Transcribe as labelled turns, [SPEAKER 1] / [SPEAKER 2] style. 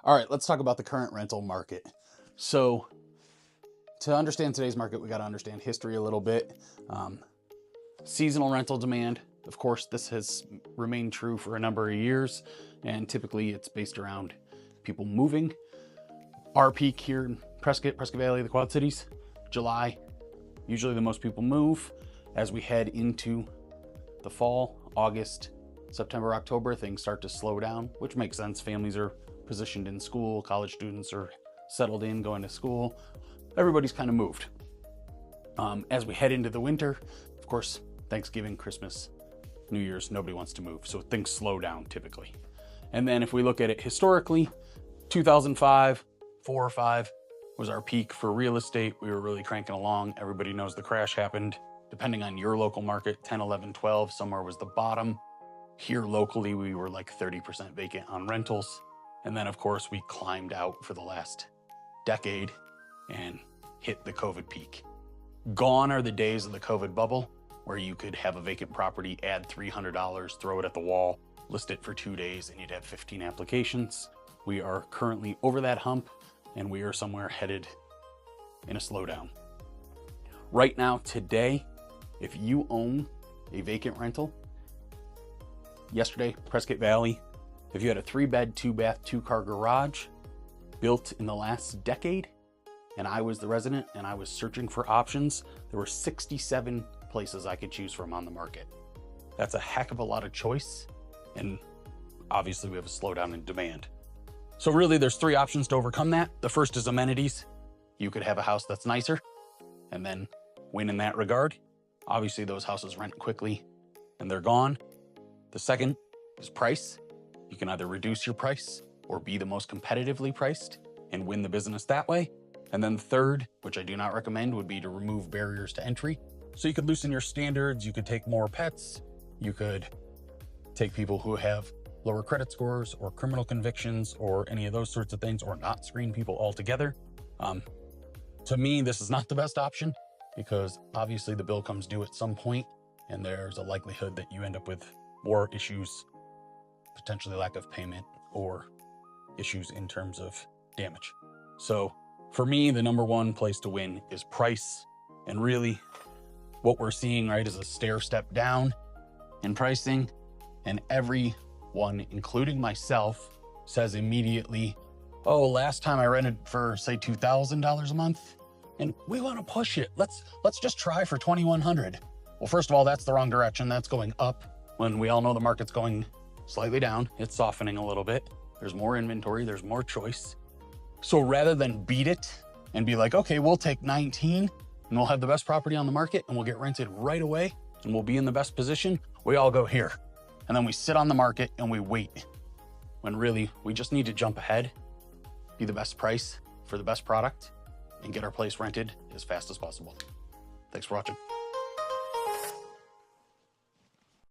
[SPEAKER 1] All right, let's talk about the current rental market. So to understand today's market, we got to understand history a little bit. Seasonal rental demand, of course, this has remained true for a number of years, and typically it's based around people moving. Our peak here in Prescott Valley, the Quad Cities, July, usually the most people move. As we head into the fall, August, September, October, things start to slow down, which makes sense. Families are positioned in school, college students are settled in, going to school. Everybody's kind of moved. As we head into the winter, of course, Thanksgiving, Christmas, New Year's, nobody wants to move. So things slow down typically. And then if we look at it historically, 2005, 4 or 5 was our peak for real estate. We were really cranking along. Everybody knows the crash happened. Depending on your local market, 10, 11, 12, somewhere was the bottom. Here locally, we were like 30% vacant on rentals. And then of course we climbed out for the last decade and hit the COVID peak. Gone are the days of the COVID bubble where you could have a vacant property, add $300, throw it at the wall, list it for 2 days, and you'd have 15 applications. We are currently over that hump, and we are somewhere headed in a slowdown. Right now, today, if you own a vacant rental, yesterday, Prescott Valley, if you had a 3-bed, 2-bath, 2-car garage built in the last decade, and I was the resident and I was searching for options, there were 67 places I could choose from on the market. That's a heck of a lot of choice, and obviously we have a slowdown in demand. So really there's 3 options to overcome that. The first is amenities. You could have a house that's nicer and then win in that regard. Obviously those houses rent quickly and they're gone. The second is price. You can either reduce your price or be the most competitively priced and win the business that way. And then the third, which I do not recommend, would be to remove barriers to entry. So you could loosen your standards, you could take more pets, you could take people who have lower credit scores or criminal convictions or any of those sorts of things, or not screen people altogether. To me, this is not the best option because obviously the bill comes due at some point and there's a likelihood that you end up with more issues, potentially lack of payment or issues in terms of damage. So for me, the number one place to win is price. And really what we're seeing, right, is a stair step down in pricing. And everyone, including myself, says immediately, oh, last time I rented for say $2,000 a month and we want to push it. Let's just try for $2,100. Well, first of all, that's the wrong direction. That's going up when we all know the market's going slightly down. It's softening a little bit. There's more inventory, there's more choice. So rather than beat it and be like, okay, we'll take 19 and we'll have the best property on the market and we'll get rented right away and we'll be in the best position, we all go here. And then we sit on the market and we wait, when really we just need to jump ahead, be the best price for the best product, and get our place rented as fast as possible. Thanks for watching.